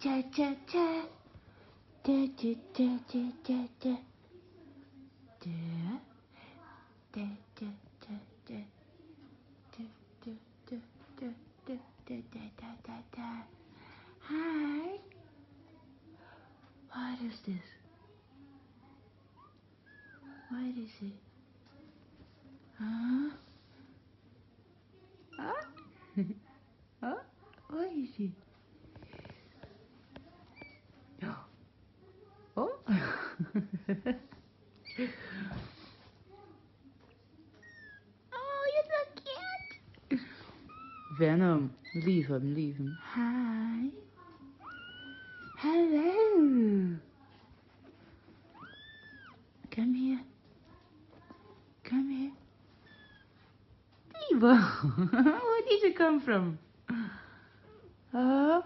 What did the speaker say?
cha cha cha. Da da da da da da. Da da da da da. Da da da da da da da da da. Hi. What is this? What is it? Huh? Huh? Huh? What is it? Oh. Oh, you're so cute. Venom, leave him, leave him. Hi. Hello. Come here. Come here. Diva, where did you come from? Oh.